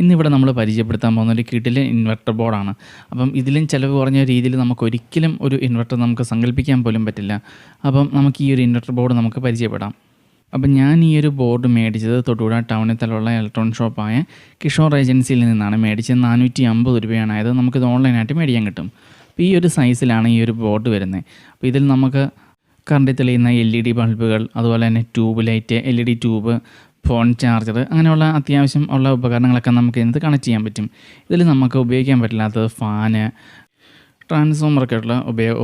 ഇന്നിവിടെ നമ്മൾ പരിചയപ്പെടുത്താൻ പോകുന്ന ഒരു കിടിലൻ ഇൻവെർട്ടർ ബോർഡാണ്. അപ്പം ഇതിലും ചിലവ് കുറഞ്ഞ രീതിയിൽ നമുക്കൊരിക്കലും ഒരു ഇൻവെർട്ടർ നമുക്ക് സങ്കല്പിക്കാൻ പോലും പറ്റില്ല. അപ്പം നമുക്ക് ഈ ഒരു ഇൻവെർട്ടർ ബോർഡ് നമുക്ക് പരിചയപ്പെടാം. അപ്പം ഞാൻ ഈ ഒരു ബോർഡ് മേടിച്ചത് തൊടുപുഴ ടൗണിൽ തന്നെയുള്ള ഇലക്ട്രോണിക് ഷോപ്പായ കിഷോർ ഏജൻസിയിൽ നിന്നാണ് മേടിച്ചത്. 450 രൂപയാണ് ആയത്. നമുക്കിത് ഓൺലൈനായിട്ട് മേടിക്കാൻ കിട്ടും. അപ്പോൾ ഈ ഒരു സൈസിലാണ് ഈ ഒരു ബോർഡ് വരുന്നത്. അപ്പോൾ ഇതിൽ നമുക്ക് കറണ്ടിൽ തെളിയുന്ന LED ബൾബുകൾ, അതുപോലെ തന്നെ tube light, LED tube, phone charger, അങ്ങനെയുള്ള അത്യാവശ്യം ഉള്ള ഉപകരണങ്ങളൊക്കെ നമുക്ക് ഇതിനകത്ത് കണക്ട് ചെയ്യാൻ പറ്റും. ഇതിൽ നമുക്ക് ഉപയോഗിക്കാൻ പറ്റില്ലാത്തത് ഫാന്, ട്രാൻസ്ഫോമറൊക്കെ ഉള്ള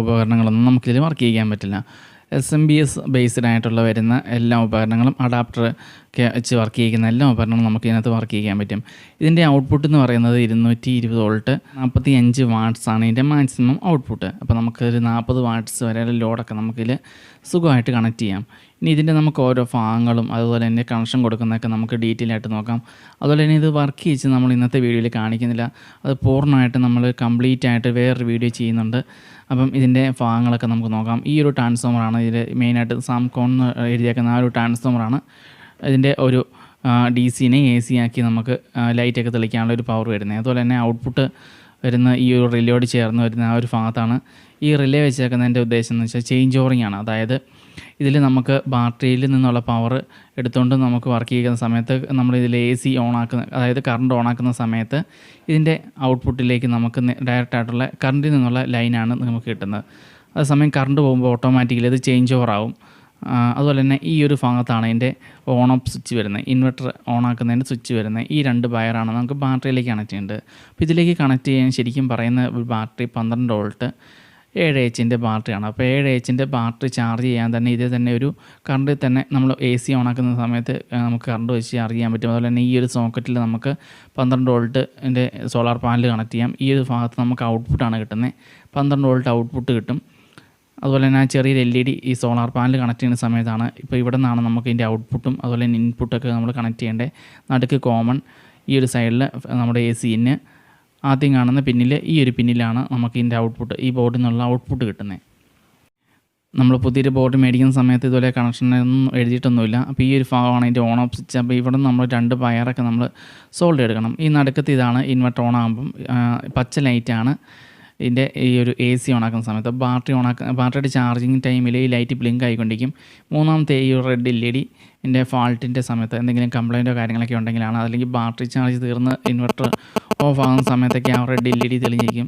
ഉപകരണങ്ങളൊന്നും നമുക്കിതിൽ വർക്ക് ചെയ്യാൻ പറ്റില്ല. SMPS ബേസ്ഡ് ആയിട്ടുള്ള വരുന്ന എല്ലാ ഉപകരണങ്ങളും, അഡാപ്റ്റർ ഒക്കെ വെച്ച് വർക്ക് ചെയ്യുന്ന എല്ലാ ഉപകരണങ്ങളും നമുക്ക് ഇതിനകത്ത് വർക്ക് ചെയ്യാൻ പറ്റും. ഇതിൻ്റെ ഔട്ട്പുട്ട് എന്ന് പറയുന്നത് 220 വോൾട്ട് 45 വാട്ട്സാണ് ഇതിൻ്റെ മാക്സിമം ഔട്ട്പുട്ട്. അപ്പോൾ നമുക്കൊരു 40 വാട്ട്സ് വരെ ലോഡൊക്കെ നമുക്കിതിൽ സുഖമായിട്ട് കണക്ട് ചെയ്യാം. ഇനി ഇതിൻ്റെ നമുക്ക് ഓരോ ഭാഗങ്ങളും അതുപോലെ തന്നെ കണക്ഷൻ കൊടുക്കുന്നതൊക്കെ നമുക്ക് ഡീറ്റെയിൽ ആയിട്ട് നോക്കാം. അതുപോലെ തന്നെ ഇത് വർക്ക് ചെയ്യിച്ച് നമ്മൾ ഇന്നത്തെ വീഡിയോയിൽ കാണിക്കുന്നില്ല. അത് പൂർണ്ണമായിട്ട് നമ്മൾ കംപ്ലീറ്റ് ആയിട്ട് വേറൊരു വീഡിയോ ചെയ്യുന്നുണ്ട്. അപ്പം ഇതിൻ്റെ ഭാഗങ്ങളൊക്കെ നമുക്ക് നോക്കാം. ഈ ഒരു ട്രാൻസ്ഫോമറാണ് ഇതിൽ മെയിനായിട്ട് സാംകോൺ എന്ന് എഴുതിയേക്കുന്ന ആ ഒരു ട്രാൻസ്ഫോമറാണ്. ഇതിൻ്റെ ഒരു DC-നെ AC ആക്കി നമുക്ക് ലൈറ്റൊക്കെ തെളിക്കാനുള്ള ഒരു പവർ വരുന്നത്. അതുപോലെ തന്നെ ഔട്ട്പുട്ട് വരുന്ന ഈ ഒരു റിലേയോട് ചേർന്ന് വരുന്ന ആ ഒരു ഭാഗത്താണ് ഈ റിലേ വെച്ചേക്കുന്നതിൻ്റെ ഉദ്ദേശം എന്ന് വെച്ചാൽ ചേഞ്ച് ഓവറിംഗ് ആണ്. അതായത് ഇതിൽ നമുക്ക് ബാറ്ററിയിൽ നിന്നുള്ള പവർ എടുത്തുകൊണ്ട് നമുക്ക് വർക്ക് ചെയ്യുന്ന സമയത്ത് നമ്മൾ ഇതിൽ AC ഓണാക്കുന്ന, അതായത് കറണ്ട് ഓണാക്കുന്ന സമയത്ത് ഇതിൻ്റെ ഔട്ട്പുട്ടിലേക്ക് നമുക്ക് ഡയറക്റ്റായിട്ടുള്ള കറണ്ടിൽ നിന്നുള്ള ലൈനാണ് നമുക്ക് കിട്ടുന്നത്. അതേസമയം കറണ്ട് പോകുമ്പോൾ ഓട്ടോമാറ്റിക്കലി ഇത് ചേഞ്ച് ഓവർ ആവും. അതുപോലെ തന്നെ ഈ ഒരു ഭാഗത്താണ് ഇതിൻ്റെ ഓൺ ഓഫ് സ്വിച്ച് വരുന്നത്, ഇൻവെർട്ടർ ഓണാക്കുന്നതിൻ്റെ സ്വിച്ച് വരുന്നത്. ഈ 2 വയറാണ് നമുക്ക് ബാറ്ററിയിലേക്ക് കണക്ട് ചെയ്യേണ്ടത്. അപ്പോൾ ഇതിലേക്ക് കണക്ട് ചെയ്യാൻ ശരിക്കും പറയുന്ന ഒരു ബാറ്ററി 12 വോൾട്ട് 7Hൻ്റെ ബാറ്ററിയാണ്. അപ്പോൾ 7Hൻ്റെ ബാറ്ററി ചാർജ് ചെയ്യാൻ തന്നെ ഇതിൽ തന്നെ ഒരു കറണ്ടിൽ തന്നെ നമ്മൾ AC ഓണാക്കുന്ന സമയത്ത് നമുക്ക് കറണ്ട് വെച്ച് ചാർജ് ചെയ്യാൻ പറ്റും. അതുപോലെ തന്നെ ഈ ഒരു സോക്കറ്റിൽ നമുക്ക് 12 വോൾട്ടിൻ്റെ സോളാർ പാനൽ കണക്ട് ചെയ്യാം. ഈ ഒരു ഭാഗത്ത് നമുക്ക് ഔട്ട്പുട്ടാണ് കിട്ടുന്നത്. 12 വോൾട്ട് ഔട്ട്പുട്ട് കിട്ടും. അതുപോലെ തന്നെ ആ ചെറിയൊരു LED ഈ സോളാർ പാനൽ കണക്ട് ചെയ്യുന്ന സമയത്താണ് ഇപ്പോൾ ഇവിടെ നിന്നാണ് നമുക്ക് ഇതിൻ്റെ ഔട്ട്പുട്ടും അതുപോലെ തന്നെ ഇൻപുട്ടൊക്കെ നമ്മൾ കണക്ട് ചെയ്യേണ്ടത്. നടുക്ക് കോമൺ, ഈ ഒരു സൈഡിൽ നമ്മുടെ AC-ന്, ആദ്യം കാണുന്ന പിന്നിൽ ഈ ഒരു പിന്നിലാണ് നമുക്ക് ഇതിൻ്റെ ഔട്ട്പുട്ട്, ഈ ബോർഡിൽ നിന്നുള്ള ഔട്ട്പുട്ട് കിട്ടുന്നത്. നമ്മൾ പുതിയൊരു ബോർഡ് മേടിക്കുന്ന സമയത്ത് ഇതുപോലെ കണക്ഷനൊന്നും എഴുതിയിട്ടൊന്നുമില്ല. അപ്പോൾ ഈ ഒരു ഭാഗമാണ് ഇതിൻ്റെ ഓൺ ഓഫ് സ്വിച്ച്. അപ്പോൾ ഇവിടെ നമ്മൾ 2 വയറൊക്കെ നമ്മൾ സോൾഡ് എടുക്കണം. ഈ നടുക്കത്ത് ഇതാണ് ഇൻവെർട്ടർ ഓൺ ആകുമ്പം പച്ച ലൈറ്റാണ് ഇതിൻ്റെ ഈ ഒരു AC ഓണാക്കുന്ന സമയത്ത്. ബാറ്ററിയുടെ ചാർജിങ് ടൈമിൽ ഈ ലൈറ്റ് ബ്ലിങ്ക് ആയിക്കൊണ്ടിരിക്കും. മൂന്നാമത്തെ ഈ റെഡ് LED ഇതിൻ്റെ ഫാൾട്ടിൻ്റെ സമയത്ത് എന്തെങ്കിലും കംപ്ലൈൻറ്റോ കാര്യങ്ങളൊക്കെ ഉണ്ടെങ്കിലാണ്, അല്ലെങ്കിൽ ബാറ്ററി ചാർജ് തീർന്ന് ഇൻവെർട്ടർ ഓഫ് ആകുന്ന സമയത്തൊക്കെ ആ റെഡ് LED തെളിഞ്ഞിരിക്കും.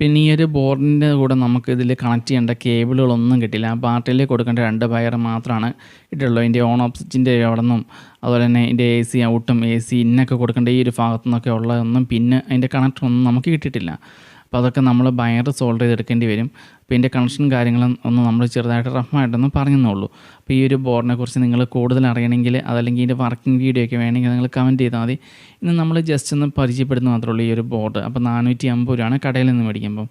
പിന്നെ ഈ ഒരു ബോർഡിൻ്റെ കൂടെ നമുക്ക് ഇതിൽ കണക്ട് ചെയ്യേണ്ട കേബിളുകളൊന്നും കിട്ടില്ല. ബാറ്ററിയിൽ കൊടുക്കേണ്ട 2 വയർ മാത്രമാണ് ഇട്ടുള്ളൂ. ഇതിൻ്റെ ഓൺ ഓഫ് സ്വിച്ചിൻ്റെ അവിടെ നിന്നും അതുപോലെ തന്നെ ഇതിൻ്റെ AC ഔട്ടും AC ഇന്നൊക്കെ കൊടുക്കേണ്ട ഈ ഒരു ഭാഗത്തു നിന്നൊക്കെ ഉള്ളതൊന്നും പിന്നെ അതിൻ്റെ കണക്ടറൊന്നും നമുക്ക് കിട്ടിയിട്ടില്ല. അപ്പോൾ അതൊക്കെ നമ്മൾ വയർ സോൾഡർ ചെയ്തെടുക്കേണ്ടി വരും. അപ്പോൾ ഇതിൻ്റെ കണക്ഷൻ കാര്യങ്ങളും ഒന്ന് നമ്മൾ ചെറുതായിട്ട് റഫായിട്ടൊന്ന് പറഞ്ഞെന്നുള്ളൂ. അപ്പോൾ ഈ ഒരു ബോർഡിനെ കുറിച്ച് നിങ്ങൾ കൂടുതൽ അറിയണമെങ്കിൽ അതല്ലെങ്കിൽ ഇതിൻ്റെ വർക്കിംഗ് വീഡിയോ ഒക്കെ വേണമെങ്കിൽ നിങ്ങൾ കമൻറ്റ് ചെയ്താൽ മതി. ഇന്ന് നമ്മൾ ജസ്റ്റ് ഒന്ന് പരിചയപ്പെടുന്ന മാത്രമേ ഉള്ളൂ ഈ ഒരു ബോർഡ്. അപ്പോൾ 450 രൂപയാണ് കടയിൽ നിന്ന് മേടിക്കുമ്പം.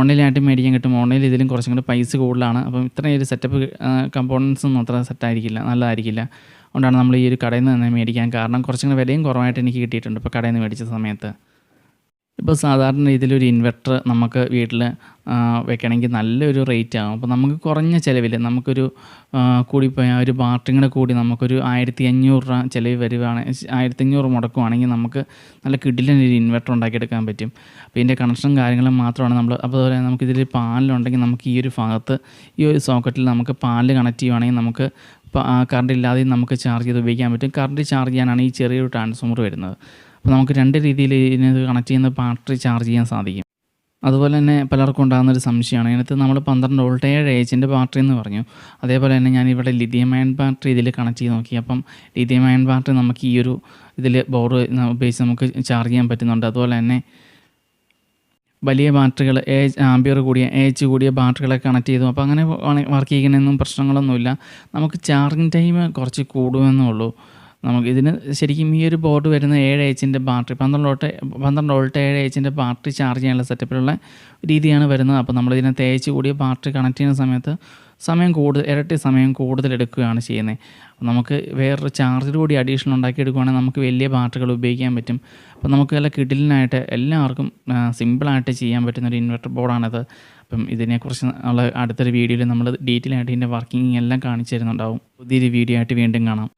ഓൺലൈനായിട്ട് മേടിക്കാൻ കിട്ടും. ഓൺലൈനിൽ ഇതിലും കുറച്ചും കൂടി പൈസ കൂടുതലാണ്. അപ്പം ഇത്രയും ഒരു സെറ്റപ്പ് കമ്പോണൻസ് ഒന്നും അത്ര സെറ്റായിരിക്കില്ല, നല്ലതായിരിക്കില്ല. അതുകൊണ്ടാണ് നമ്മൾ ഈ ഒരു കടയിൽ നിന്ന് തന്നെ മേടിക്കാൻ കാരണം. കുറച്ചും കൂടി വിലയും കുറവായിട്ട് എനിക്ക് കിട്ടിയിട്ടുണ്ട് ഇപ്പോൾ കടയിൽ നിന്ന് മേടിച്ച സമയത്ത്. ഇപ്പോൾ സാധാരണ രീതിയിലൊരു ഇൻവെർട്ടർ നമുക്ക് വീട്ടിൽ വെക്കണമെങ്കിൽ നല്ലൊരു റേറ്റ് ആകും. അപ്പോൾ നമുക്ക് കുറഞ്ഞ ചിലവിൽ നമുക്കൊരു കൂടിപ്പോയ ഒരു ബാറ്ററിയും കൂടെ കൂടി നമുക്കൊരു 1500 രൂപ ചിലവ് വരുവാണെങ്കിൽ, 1500 മുടക്കുവാണെങ്കിൽ നമുക്ക് നല്ല കിടിലൊരു ഇൻവെർട്ടർ ഉണ്ടാക്കിയെടുക്കാൻ പറ്റും. അപ്പോൾ ഇതിൻ്റെ കണക്ഷനും കാര്യങ്ങളും മാത്രമാണ് നമ്മൾ. അപ്പോൾ അതുപോലെ നമുക്കിതിൽ പാനലുണ്ടെങ്കിൽ നമുക്ക് ഈ ഒരു ഭാഗത്ത് ഈ ഒരു സോക്കറ്റിൽ നമുക്ക് പാനൽ കണക്ട് ചെയ്യുവാണെങ്കിൽ നമുക്ക് കറണ്ട് ഇല്ലാതെയും നമുക്ക് ചാർജ് ചെയ്ത് ഉപയോഗിക്കാൻ പറ്റും. കറണ്ട് ചാർജ് ചെയ്യാനാണ് ഈ ചെറിയൊരു ട്രാൻസ്ഫോമർ വരുന്നത്. അപ്പോൾ നമുക്ക് 2 രീതിയിൽ ഇതിനകത്ത് കണക്ട് ചെയ്യുന്ന ബാറ്ററി ചാർജ് ചെയ്യാൻ സാധിക്കും. അതുപോലെ തന്നെ പലർക്കും ഉണ്ടാകുന്നൊരു സംശയമാണ്, ഇതിനകത്ത് നമ്മൾ 12 വോൾട്ട് 7Hൻ്റെ ബാറ്ററി എന്ന് പറഞ്ഞു. അതേപോലെ തന്നെ ഞാനിവിടെ ലിഥിയം അയൺ ബാറ്ററി ഇതിൽ കണക്ട് ചെയ്ത് നോക്കി. അപ്പം ലിഥിയം അയൺ ബാറ്ററി നമുക്ക് ഈ ഒരു ഇതിൽ ബോർഡ് ഉപയോഗിച്ച് നമുക്ക് ചാർജ് ചെയ്യാൻ പറ്റുന്നുണ്ട്. അതുപോലെ തന്നെ വലിയ ബാറ്ററികൾ ആംപിയർ കൂടിയ കൂടിയ ബാറ്ററികളൊക്കെ കണക്ട് ചെയ്തു. അപ്പോൾ അങ്ങനെ വർക്ക് ചെയ്യുന്നതൊന്നും പ്രശ്നങ്ങളൊന്നുമില്ല. നമുക്ക് ചാർജിങ് ടൈം കുറച്ച് കൂടുമെന്നേ ഉള്ളൂ. നമുക്കിതിന് ശരിക്കും ഈ ഒരു ബോർഡ് വരുന്ന 7Hൻ്റെ ബാറ്ററി 12 വോൾട്ട് 7Hൻ്റെ ബാറ്ററി ചാർജ് ചെയ്യാനുള്ള സെറ്റപ്പിലുള്ള രീതിയാണ് വരുന്നത്. അപ്പോൾ നമ്മളിതിനകത്ത് കൂടിയ ബാറ്ററി കണക്ട് ചെയ്യുന്ന സമയത്ത് ഇരട്ടി സമയം കൂടുതൽ എടുക്കുകയാണ് ചെയ്യുന്നത്. അപ്പോൾ നമുക്ക് വേറൊരു ചാർജർ കൂടി അഡീഷണൽ ഉണ്ടാക്കിയെടുക്കുകയാണെങ്കിൽ നമുക്ക് വലിയ ബാറ്ററികൾ ഉപയോഗിക്കാൻ പറ്റും. അപ്പോൾ നമുക്ക് നല്ല കിടിലിനായിട്ട് എല്ലാവർക്കും സിമ്പിളായിട്ട് ചെയ്യാൻ പറ്റുന്നൊരു ഇൻവെർട്ടർ ബോർഡാണിത്. അപ്പം ഇതിനെക്കുറിച്ച് ഉള്ള അടുത്തൊരു വീഡിയോയിൽ നമ്മൾ ഡീറ്റെയിൽ ആയിട്ട് ഇതിൻ്റെ വർക്കിംഗ് എല്ലാം കാണിച്ചു തരുന്നുണ്ടാവും. പുതിയൊരു വീഡിയോ ആയിട്ട് വീണ്ടും കാണാം.